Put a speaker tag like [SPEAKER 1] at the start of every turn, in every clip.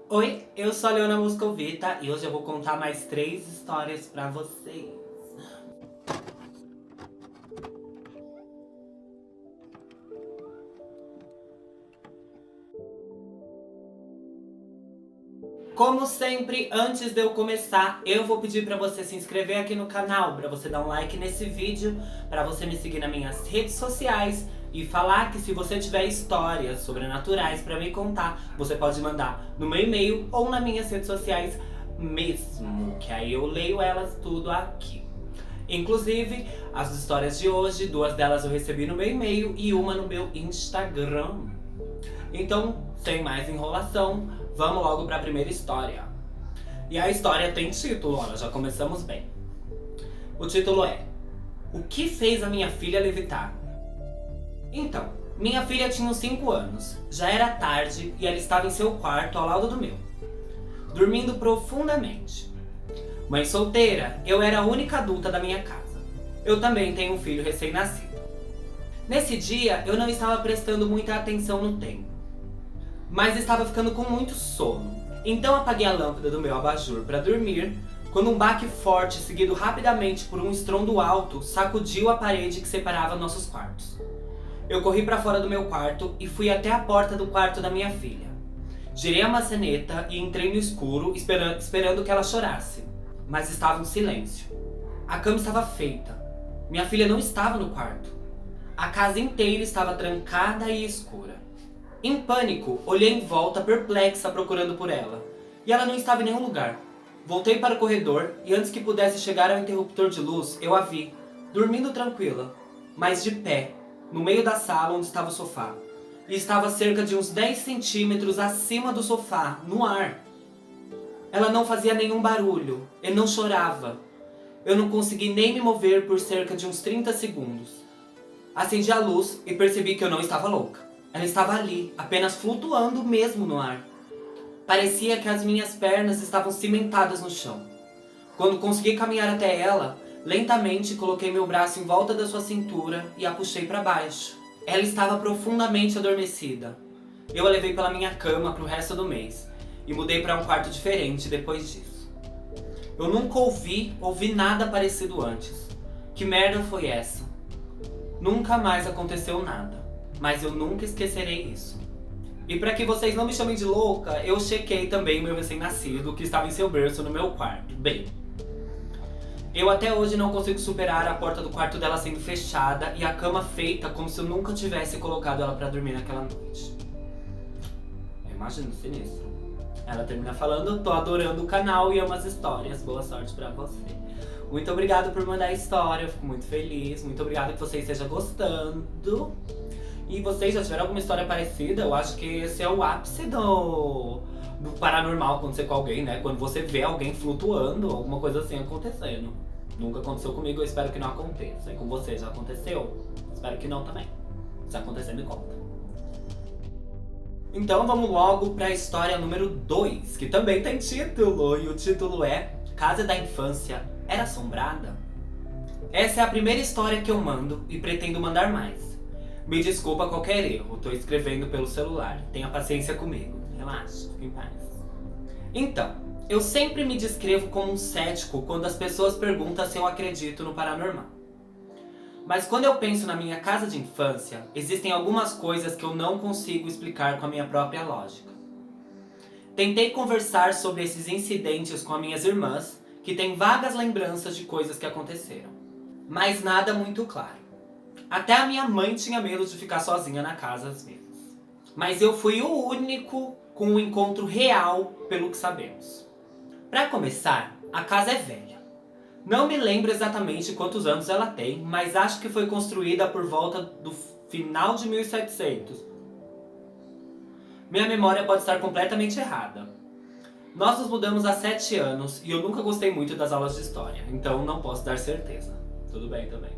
[SPEAKER 1] Oi, eu sou a Leona Moscovita e hoje eu vou contar mais 3 histórias pra vocês. Como sempre, antes de eu começar, eu vou pedir pra você se inscrever aqui no canal, pra você dar um like nesse vídeo, pra você me seguir nas minhas redes sociais e falar que se você tiver histórias sobrenaturais pra me contar, você pode mandar no meu e-mail ou nas minhas redes sociais mesmo, que aí eu leio elas tudo aqui. Inclusive, as histórias de hoje, 2 delas eu recebi no meu e-mail e uma no meu Instagram. Então, sem mais enrolação, vamos logo para a primeira história. E a história tem título, olha, já começamos bem. O título é: O que fez a minha filha levitar? Então, minha filha tinha uns 5 anos, já era tarde e ela estava em seu quarto ao lado do meu, dormindo profundamente. Mãe solteira, eu era a única adulta da minha casa. Eu também tenho um filho recém-nascido. Nesse dia, eu não estava prestando muita atenção no tempo, mas estava ficando com muito sono. Então apaguei a lâmpada do meu abajur para dormir, quando um baque forte, seguido rapidamente por um estrondo alto, sacudiu a parede que separava nossos quartos. Eu corri para fora do meu quarto e fui até a porta do quarto da minha filha. Girei a maçaneta e entrei no escuro, esperando que ela chorasse. Mas estava um silêncio. A cama estava feita. Minha filha não estava no quarto. A casa inteira estava trancada e escura. Em pânico, olhei em volta perplexa procurando por ela. E ela não estava em nenhum lugar. Voltei para o corredor e antes que pudesse chegar ao interruptor de luz, eu a vi, dormindo tranquila, mas de pé, no meio da sala onde estava o sofá. E estava a cerca de uns 10 centímetros acima do sofá, no ar. Ela não fazia nenhum barulho e não chorava. Eu não consegui nem me mover por cerca de uns 30 segundos. Acendi a luz e percebi que eu não estava louca. Ela estava ali, apenas flutuando mesmo no ar. Parecia que as minhas pernas estavam cimentadas no chão. Quando consegui caminhar até ela, lentamente coloquei meu braço em volta da sua cintura e a puxei para baixo. Ela estava profundamente adormecida. Eu a levei pela minha cama para o resto do mês e mudei para um quarto diferente depois disso. Eu nunca ouvi nada parecido antes. Que merda foi essa? Nunca mais aconteceu nada, mas eu nunca esquecerei isso. E para que vocês não me chamem de louca, eu chequei também o meu recém-nascido que estava em seu berço no meu quarto. Bem, eu até hoje não consigo superar a porta do quarto dela sendo fechada e a cama feita como se eu nunca tivesse colocado ela para dormir naquela noite. Imagina, sinistro. Ela termina falando: tô adorando o canal e amo as histórias, boa sorte pra você. Muito obrigado por mandar a história, eu fico muito feliz. Muito obrigado que você esteja gostando. E vocês já tiveram alguma história parecida? Eu acho que esse é o ápice do paranormal acontecer com alguém, né? Quando você vê alguém flutuando, alguma coisa assim acontecendo. Nunca aconteceu comigo, eu espero que não aconteça. E com você, já aconteceu? Espero que não também. Se acontecer, me conta. Então vamos logo para a história número 2, que também tem título, e o título é Casa da Infância Era Assombrada? Essa é a primeira história que eu mando e pretendo mandar mais. Me desculpa qualquer erro, tô escrevendo pelo celular, tenha paciência comigo, relaxa, fique em paz. Então, eu sempre me descrevo como um cético quando as pessoas perguntam se eu acredito no paranormal. Mas quando eu penso na minha casa de infância, existem algumas coisas que eu não consigo explicar com a minha própria lógica. Tentei conversar sobre esses incidentes com as minhas irmãs, que têm vagas lembranças de coisas que aconteceram, mas nada muito claro. Até a minha mãe tinha medo de ficar sozinha na casa às vezes. Mas eu fui o único com um encontro real, pelo que sabemos. Para começar, a casa é velha. Não me lembro exatamente quantos anos ela tem, mas acho que foi construída por volta do final de 1700. Minha memória pode estar completamente errada. Nós nos mudamos há 7 anos e eu nunca gostei muito das aulas de história, então não posso dar certeza. Tudo bem também.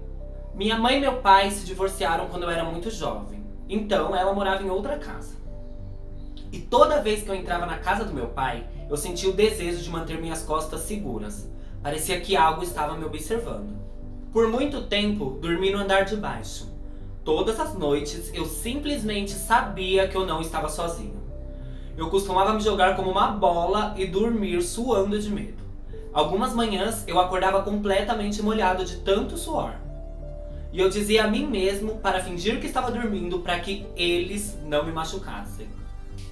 [SPEAKER 1] Minha mãe e meu pai se divorciaram quando eu era muito jovem, então ela morava em outra casa. E toda vez que eu entrava na casa do meu pai, eu sentia o desejo de manter minhas costas seguras. Parecia que algo estava me observando. Por muito tempo, dormi no andar de baixo. Todas as noites, eu simplesmente sabia que eu não estava sozinho. Eu costumava me jogar como uma bola e dormir suando de medo. Algumas manhãs eu acordava completamente molhado de tanto suor. E eu dizia a mim mesmo para fingir que estava dormindo para que eles não me machucassem.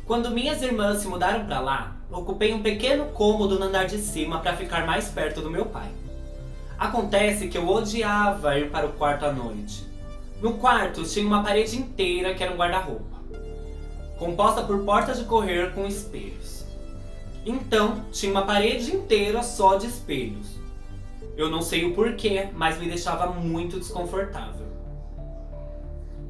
[SPEAKER 1] Quando minhas irmãs se mudaram para lá, ocupei um pequeno cômodo no andar de cima para ficar mais perto do meu pai. Acontece que eu odiava ir para o quarto à noite. No quarto tinha uma parede inteira que era um guarda-roupa, composta por portas de correr com espelhos. Então, tinha uma parede inteira só de espelhos. Eu não sei o porquê, mas me deixava muito desconfortável.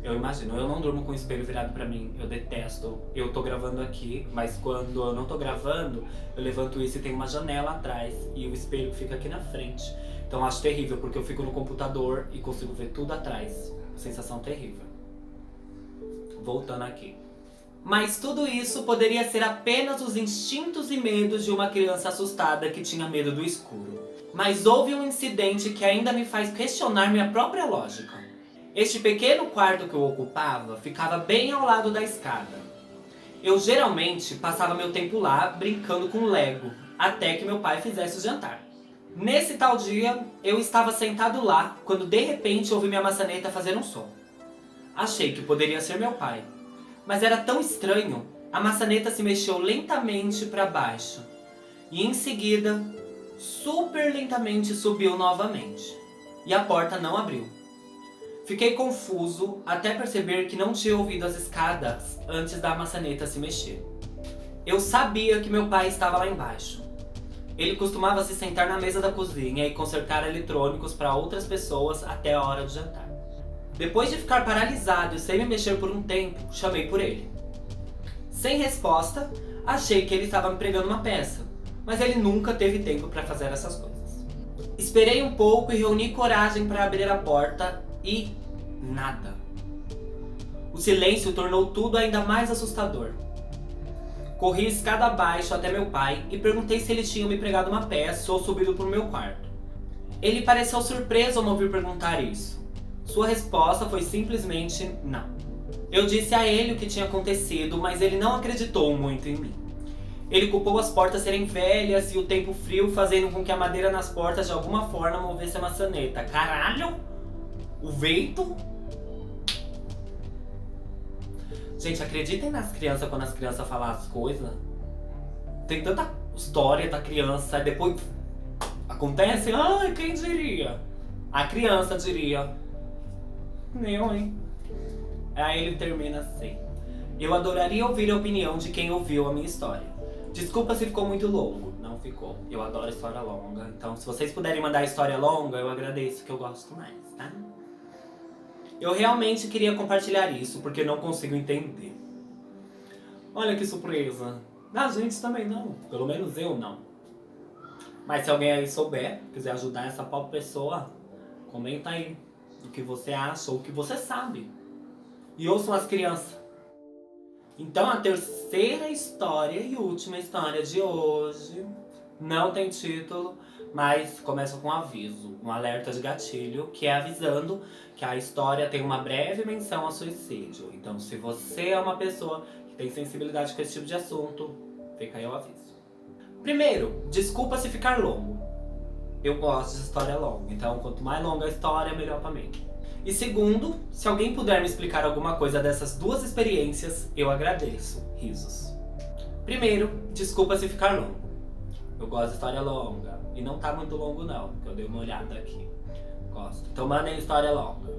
[SPEAKER 1] Eu imagino, eu não durmo com o espelho virado pra mim, eu detesto. Eu tô gravando aqui, mas quando eu não tô gravando, eu levanto isso e tem uma janela atrás e o espelho fica aqui na frente. Então eu acho terrível, porque eu fico no computador e consigo ver tudo atrás. Sensação terrível. Voltando aqui. Mas tudo isso poderia ser apenas os instintos e medos de uma criança assustada que tinha medo do escuro. Mas houve um incidente que ainda me faz questionar minha própria lógica. Este pequeno quarto que eu ocupava ficava bem ao lado da escada. Eu geralmente passava meu tempo lá brincando com Lego, até que meu pai fizesse o jantar. Nesse tal dia, eu estava sentado lá, quando de repente ouvi minha maçaneta fazer um som. Achei que poderia ser meu pai, mas era tão estranho, a maçaneta se mexeu lentamente para baixo, e em seguida, super lentamente subiu novamente, e a porta não abriu. Fiquei confuso até perceber que não tinha ouvido as escadas antes da maçaneta se mexer. Eu sabia que meu pai estava lá embaixo. Ele costumava se sentar na mesa da cozinha e consertar eletrônicos para outras pessoas até a hora do jantar. Depois de ficar paralisado e sem me mexer por um tempo, chamei por ele. Sem resposta, achei que ele estava me pregando uma peça, mas ele nunca teve tempo para fazer essas coisas. Esperei um pouco e reuni coragem para abrir a porta e nada. O silêncio tornou tudo ainda mais assustador. Corri escada abaixo até meu pai e perguntei se ele tinha me pregado uma peça ou subido para o meu quarto. Ele pareceu surpreso ao me ouvir perguntar isso. Sua resposta foi simplesmente não. Eu disse a ele o que tinha acontecido, mas ele não acreditou muito em mim. Ele culpou as portas serem velhas e o tempo frio fazendo com que a madeira nas portas de alguma forma movesse a maçaneta. Caralho! O vento? Gente, acreditem nas crianças quando as crianças falam as coisas. Tem tanta história da criança e depois acontece, ai, quem diria? A criança diria. Eu, hein? Aí ele termina assim. Eu adoraria ouvir a opinião de quem ouviu a minha história. Desculpa se ficou muito longo. Não ficou. Eu adoro história longa. Então, se vocês puderem mandar história longa, eu agradeço, que eu gosto mais, tá? Eu realmente queria compartilhar isso, porque não consigo entender. Olha que surpresa. A gente também não. Pelo menos eu não. Mas se alguém aí souber, quiser ajudar essa pobre pessoa, comenta aí o que você acha ou o que você sabe. E ouçam as crianças. Então a terceira história e última história de hoje não tem título, mas começa com um aviso, um alerta de gatilho, que é avisando que a história tem uma breve menção a suicídio. Então, se você é uma pessoa que tem sensibilidade com esse tipo de assunto, fica aí o aviso. Primeiro, desculpa se ficar longo. Eu gosto de história longa, então quanto mais longa a história, melhor pra mim. E segundo, se alguém puder me explicar alguma coisa dessas duas experiências, eu agradeço. Risos. Primeiro, desculpa se ficar longo. Eu gosto de história longa. E não tá muito longo não, porque eu dei uma olhada aqui. Gosto. Então mandem história longa.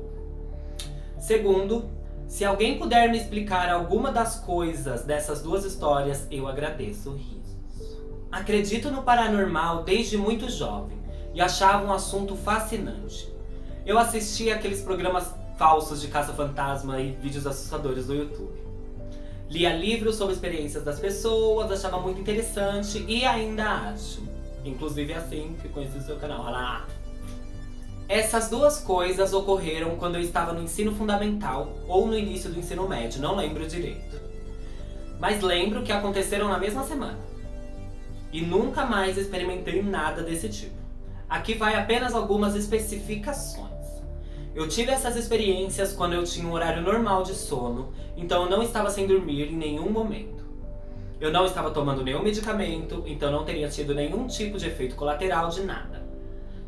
[SPEAKER 1] Segundo, se alguém puder me explicar alguma das coisas dessas duas histórias, eu agradeço. Risos. Acredito no paranormal desde muito jovem e achava um assunto fascinante. Eu assistia aqueles programas falsos de caça-fantasma e vídeos assustadores do YouTube. Lia livros sobre experiências das pessoas, achava muito interessante e ainda acho. Inclusive assim que conheci o seu canal. Olha lá! Essas duas coisas ocorreram quando eu estava no ensino fundamental ou no início do ensino médio, não lembro direito. Mas lembro que aconteceram na mesma semana. E nunca mais experimentei nada desse tipo. Aqui vai apenas algumas especificações. Eu tive essas experiências quando eu tinha um horário normal de sono, então eu não estava sem dormir em nenhum momento. Eu não estava tomando nenhum medicamento, então não teria tido nenhum tipo de efeito colateral de nada.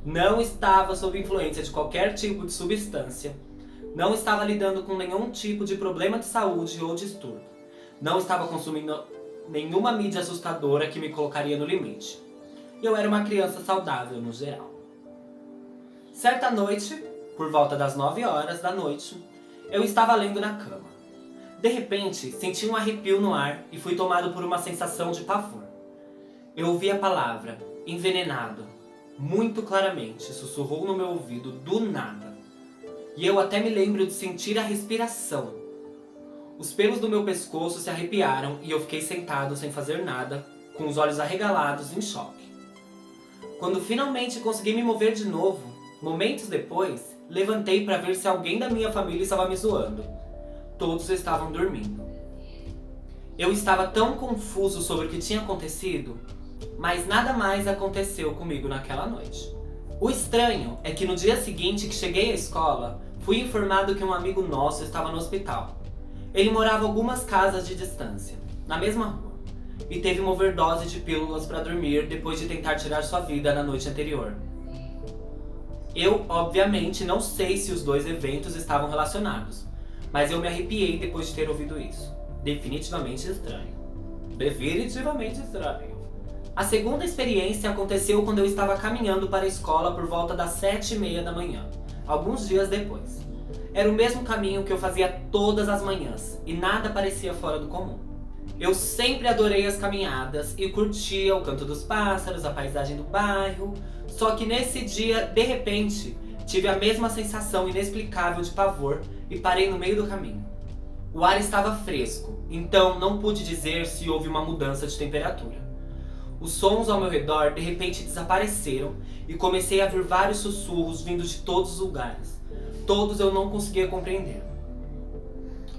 [SPEAKER 1] Não estava sob influência de qualquer tipo de substância. Não estava lidando com nenhum tipo de problema de saúde ou distúrbio. Não estava consumindo nenhuma mídia assustadora que me colocaria no limite. Eu era uma criança saudável no geral. Certa noite, por volta das 9 horas da noite, eu estava lendo na cama. De repente, senti um arrepio no ar e fui tomado por uma sensação de pavor. Eu ouvi a palavra envenenado muito claramente, sussurrou no meu ouvido do nada. E eu até me lembro de sentir a respiração. Os pelos do meu pescoço se arrepiaram e eu fiquei sentado sem fazer nada, com os olhos arregalados em choque. Quando finalmente consegui me mover de novo, momentos depois, levantei para ver se alguém da minha família estava me zoando. Todos estavam dormindo. Eu estava tão confuso sobre o que tinha acontecido, mas nada mais aconteceu comigo naquela noite. O estranho é que no dia seguinte que cheguei à escola, fui informado que um amigo nosso estava no hospital. Ele morava algumas casas de distância, na mesma rua, e teve uma overdose de pílulas para dormir depois de tentar tirar sua vida na noite anterior. Eu, obviamente, não sei se os dois eventos estavam relacionados, mas eu me arrepiei depois de ter ouvido isso. Definitivamente estranho. Definitivamente estranho. A segunda experiência aconteceu quando eu estava caminhando para a escola por volta das 7h30 da manhã, alguns dias depois. Era o mesmo caminho que eu fazia todas as manhãs, e nada parecia fora do comum. Eu sempre adorei as caminhadas e curtia o canto dos pássaros, a paisagem do bairro, só que nesse dia, de repente, tive a mesma sensação inexplicável de pavor e parei no meio do caminho. O ar estava fresco, então não pude dizer se houve uma mudança de temperatura. Os sons ao meu redor de repente desapareceram e comecei a ver vários sussurros vindos de todos os lugares. Todos eu não conseguia compreender.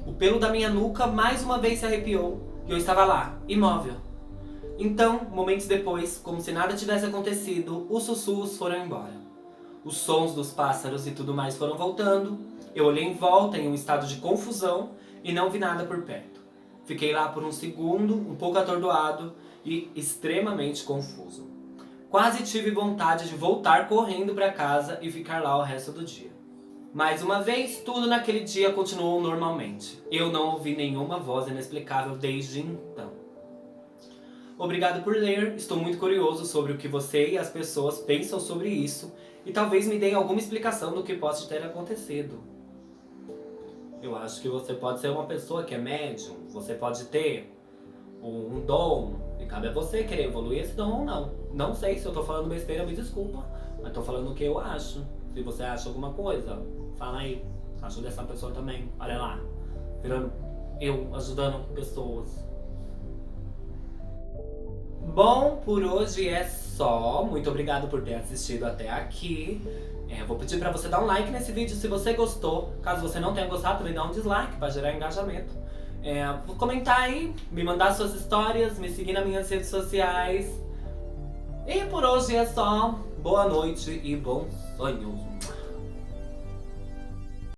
[SPEAKER 1] O pelo da minha nuca mais uma vez se arrepiou e eu estava lá, imóvel. Então, momentos depois, como se nada tivesse acontecido, os sussurros foram embora. Os sons dos pássaros e tudo mais foram voltando. Eu olhei em volta em um estado de confusão e não vi nada por perto. Fiquei lá por um segundo, um pouco atordoado e extremamente confuso. Quase tive vontade de voltar correndo para casa e ficar lá o resto do dia. Mais uma vez, tudo naquele dia continuou normalmente. Eu não ouvi nenhuma voz inexplicável desde então. Obrigado por ler, estou muito curioso sobre o que você e as pessoas pensam sobre isso e talvez me deem alguma explicação do que possa ter acontecido. Eu acho que você pode ser uma pessoa que é médium, você pode ter um dom, e cabe a você querer evoluir esse dom ou não. Não sei se eu tô falando besteira, me desculpa, mas tô falando o que eu acho. Se você acha alguma coisa, fala aí. Ajuda essa pessoa também, olha lá. Virando eu, ajudando pessoas. Bom, por hoje é só. Muito obrigado por ter assistido até aqui. Vou pedir pra você dar um like nesse vídeo se você gostou. Caso você não tenha gostado, também dá um dislike pra gerar engajamento. Vou comentar aí, me mandar suas histórias, me seguir nas minhas redes sociais. E por hoje é só. Boa noite e bons sonhos.